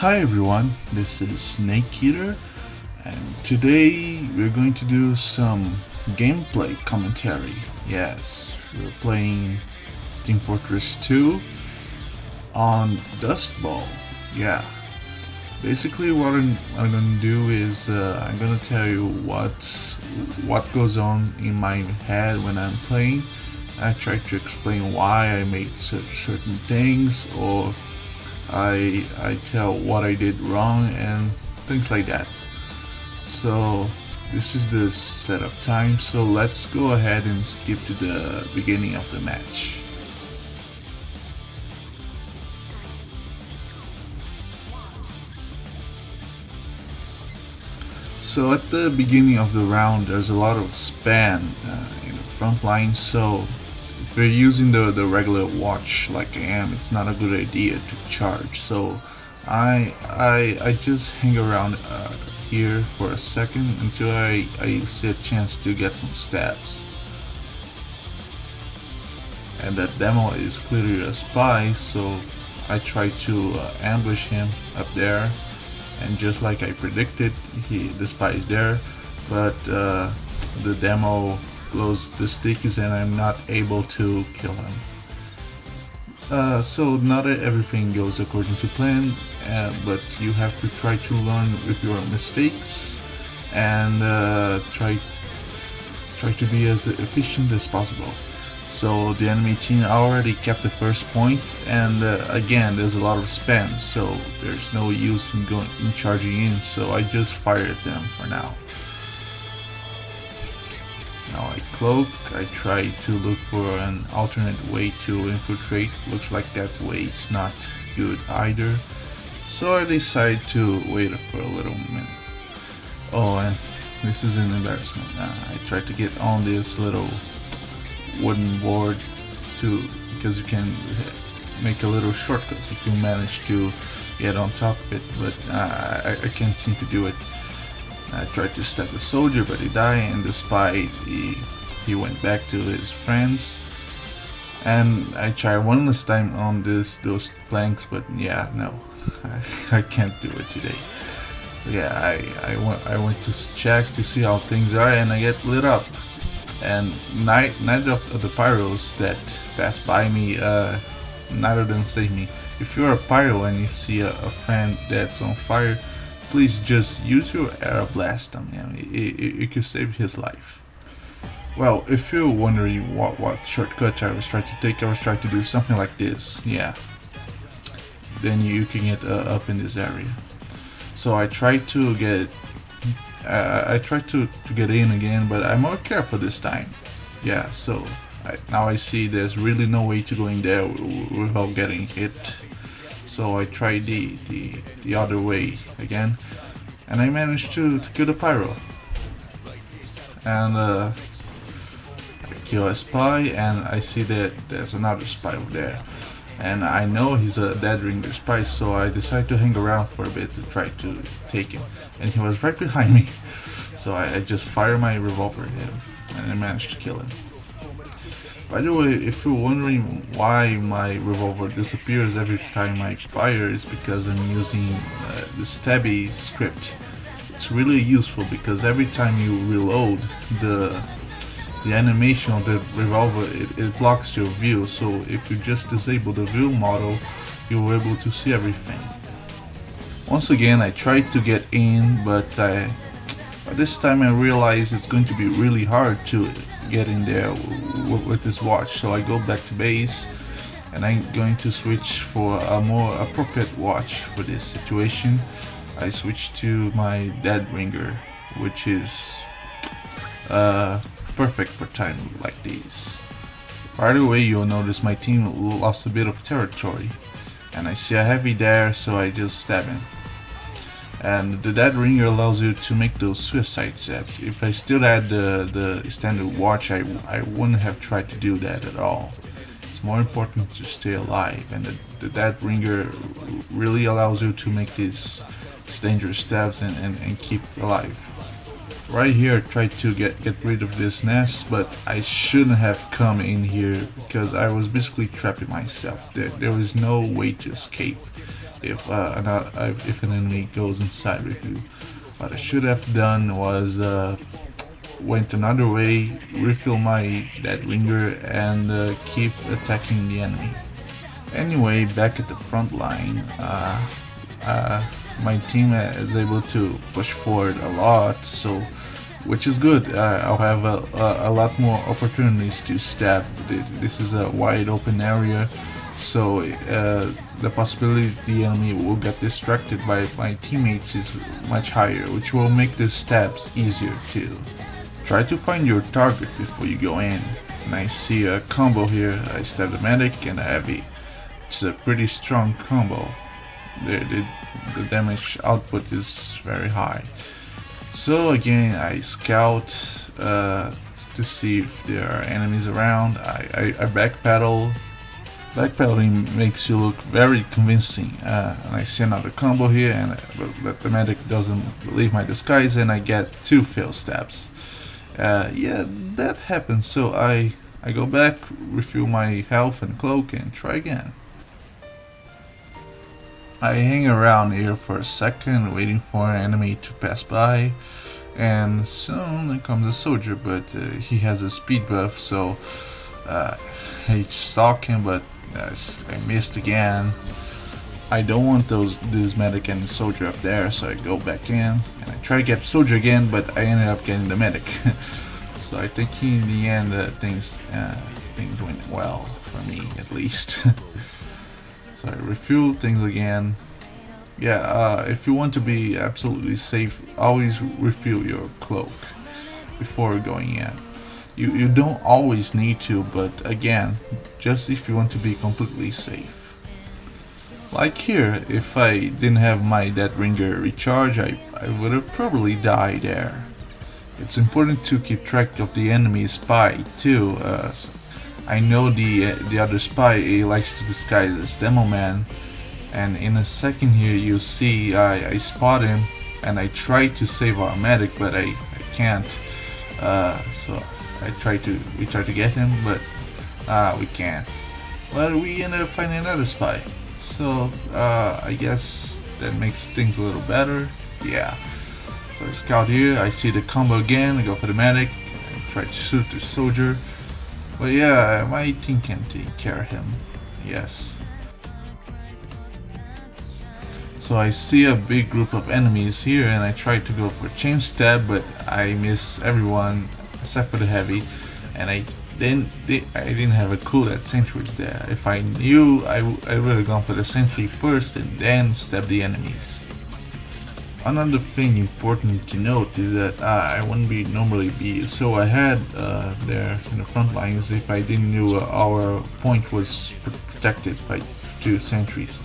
Hi everyone, this is Snake Eater, and today we're going to do some gameplay commentary. Yes, we're playing Team Fortress 2 on Dustbowl. Yeah, basically what I'm going to do is I'm going to tell you what goes on in my head when I'm playing. I try to explain why I made certain things, or I tell what I did wrong and things like that. So this is the setup time, so let's go ahead and skip to the beginning of the match. So at the beginning of the round there's a lot of spam in the front line, so if you're using the regular watch like I am, it's not a good idea to charge. So I just hang around here for a second until I see a chance to get some stabs. And that demo is clearly a spy, so I try to ambush him up there, and just like I predicted, the spy is there, but the demo blows the stickies and I'm not able to kill him. So not everything goes according to plan, but you have to try to learn with your mistakes and try to be as efficient as possible. So the enemy team already kept the first point, and again there's a lot of spam, so there's no use in charging in, so I just fire at them for now. Now I cloak, I try to look for an alternate way to infiltrate. Looks like that way is not good either, so I decide to wait for a little minute. Oh, and this is an embarrassment. I tried to get on this little wooden board because you can make a little shortcut if you manage to get on top of it, but I can't seem to do it. I tried to stab the soldier, but he died, and the spy he went back to his friends. And I tried one last time on those planks, but yeah, no, I can't do it today. But yeah, I went to check to see how things are, and I get lit up. And neither of the pyros that passed by me, neither of them saved me. If you're a pyro and you see a friend that's on fire, please just use your air blast on him. It could save his life. Well, if you're wondering what shortcut I was trying to take, I was trying to do something like this. Yeah. Then you can get up in this area. So I tried to get I tried to get in again, but I'm more careful this time. Yeah, so now I see there's really no way to go in there without getting hit. So I tried the other way again, and I managed to kill the pyro. And I kill a spy, and I see that there's another spy over there. And I know he's a dead ringer spy, so I decided to hang around for a bit to try to take him. And he was right behind me, so I just fired my revolver at him, and I managed to kill him. By the way, if you're wondering why my revolver disappears every time I fire, it's because I'm using the stabby script. It's really useful because every time you reload, the animation of the revolver, it blocks your view, so if you just disable the view model, you're able to see everything. Once again, I tried to get in, but by this time I realized it's going to be really hard to get in there with this watch, so I go back to base and I'm going to switch for a more appropriate watch for this situation. I switch to my dead ringer, which is perfect for time like these. Right away you'll notice my team lost a bit of territory, and I see a heavy there, so I just stab him. And the dead ringer allows you to make those suicide stabs. If I still had the standard watch, I wouldn't have tried to do that at all. It's more important to stay alive, and the dead ringer really allows you to make these dangerous stabs and keep alive. Right here I tried to get rid of this nest, but I shouldn't have come in here because I was basically trapping myself. There was no way to escape. if an enemy goes inside with you. What I should have done was went another way, refill my dead ringer, and keep attacking the enemy. Anyway, back at the front line, my team is able to push forward a lot, so which is good. I'll have a lot more opportunities to stab. This is a wide open area, so the possibility the enemy will get distracted by my teammates is much higher, which will make the stabs easier too. Try to find your target before you go in. And I see a combo here. I stab the medic and a heavy, which is a pretty strong combo. The damage output is very high. So again, I scout to see if there are enemies around. I backpedal. Backpedaling makes you look very convincing. And I see another combo here, but the medic doesn't believe my disguise, and I get 2 fail stabs. Yeah, that happens. So I go back, refuel my health and cloak, and try again. I hang around here for a second, waiting for an enemy to pass by, and soon comes a soldier, but he has a speed buff, so I stalk him, but I missed again. I don't want this medic and the soldier up there, so I go back in, and I try to get the soldier again, but I ended up getting the medic. So I think in the end things went well, for me at least. So I refuel things again. Yeah, if you want to be absolutely safe, always refill your cloak before going in. You don't always need to, but again, just if you want to be completely safe. Like here, if I didn't have my dead ringer recharge, I would have probably died there. It's important to keep track of the enemy spy too. I know the other spy, he likes to disguise as Demo Man, and in a second here you see I spot him and I try to save our medic, but I can't. So we try to get him, but we can't. Well, we end up finding another spy. So I guess that makes things a little better. Yeah. So I scout here, I see the combo again, I go for the medic, I try to shoot the soldier. But yeah, my team can take care of him. Yes. So I see a big group of enemies here, and I try to go for a chain stab, but I miss everyone except for the heavy, and I didn't have a clue that sentry was there. If I knew, I would have gone for the sentry first and then stab the enemies. Another thing important to note is that I wouldn't normally be so ahead there in the front lines if I didn't know our point was protected by 2 sentries.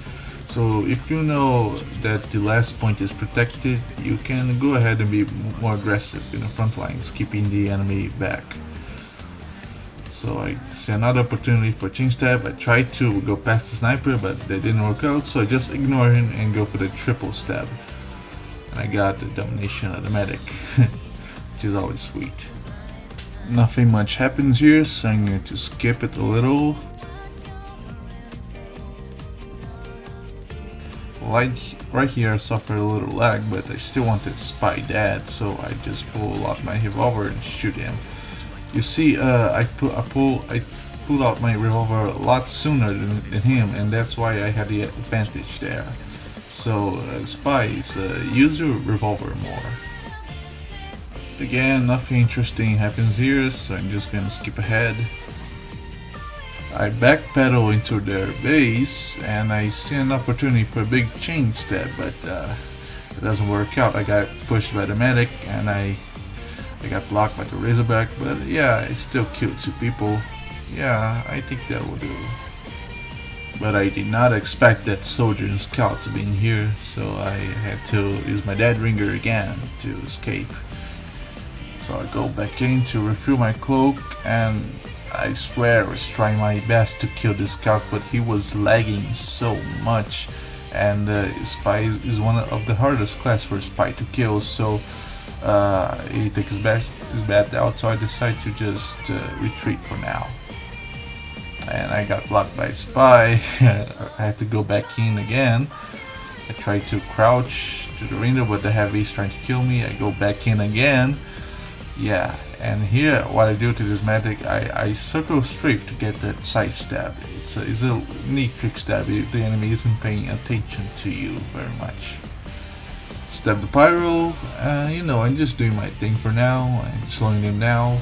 So if you know that the last point is protected, you can go ahead and be more aggressive in the front lines, keeping the enemy back. So I see another opportunity for chain stab. I tried to go past the sniper, but that didn't work out, so I just ignore him and go for the triple stab. And I got the domination of the medic, which is always sweet. Nothing much happens here, so I'm going to skip it a little. Like right here, I suffered a little lag, but I still wanted Spy dead, so I just pull out my revolver and shoot him. You see, I pulled out my revolver a lot sooner than him, and that's why I had the advantage there. So spies, use your revolver more. Again, nothing interesting happens here, so I'm just gonna skip ahead. I backpedal into their base, and I see an opportunity for a big chain stab, but it doesn't work out. I got pushed by the medic, and I got blocked by the Razorback, but yeah, I still killed 2 people. Yeah, I think that will do. But I did not expect that soldier and scout to be in here, so I had to use my dead ringer again to escape. So I go back in to refill my cloak, and I swear I was trying my best to kill the scout, but he was lagging so much, and spy is one of the hardest class for a spy to kill, so he took his bat out, so I decided to just retreat for now. And I got blocked by Spy. I had to go back in again, I try to crouch to the window, but the heavy is trying to kill me. I go back in again. Yeah, and here what I do to this medic, I circle strafe to get that side stab. It's a neat trick stab if the enemy isn't paying attention to you very much. Stab the pyro, you know, I'm just doing my thing for now. I'm slowing them down.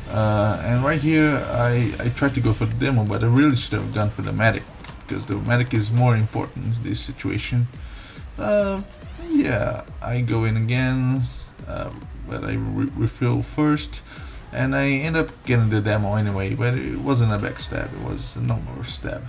And right here, I tried to go for the demo, but I really should have gone for the medic, because the medic is more important in this situation. Yeah, I go in again, but I refill first, and I end up getting the demo anyway, but it wasn't a backstab, it was a normal stab.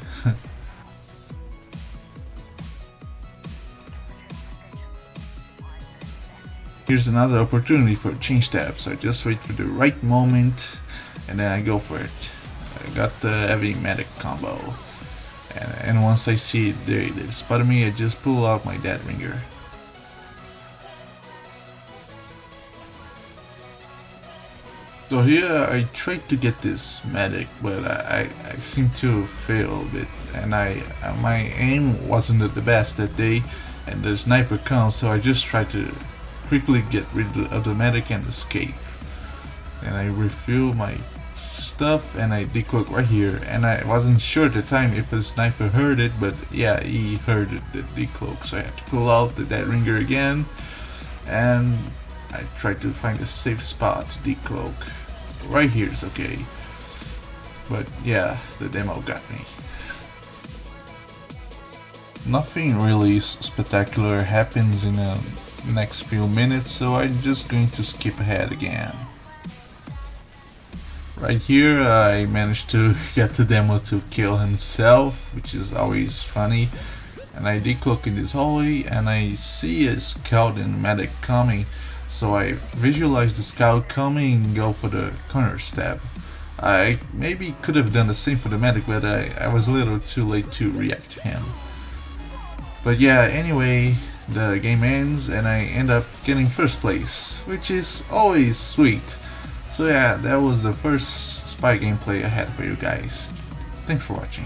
Here's another opportunity for a chain stab, so I just wait for the right moment and then I go for it. I got the heavy medic combo, and once I see they spotted me, I just pull out my dead ringer. So here I tried to get this medic, but I seem to fail a bit, and my aim wasn't the best that day, and the sniper comes, so I just tried to quickly get rid of the medic and escape. And I refill my stuff and I decloak right here, and I wasn't sure at the time if the sniper heard it, but yeah, he heard the decloak, so I had to pull out the dead ringer again, and I tried to find a safe spot to decloak. Right here is okay, but yeah, the demo got me. Nothing really spectacular happens in the next few minutes, so I'm just going to skip ahead again. Right here I managed to get the demo to kill himself, which is always funny, and I decloak in this hallway and I see a scout and medic coming, so I visualize the scout coming and go for the corner stab. I maybe could have done the same for the medic, but I was a little too late to react to him. But yeah, anyway, the game ends and I end up getting first place, which is always sweet. So yeah, that was the first spy gameplay I had for you guys. Thanks for watching.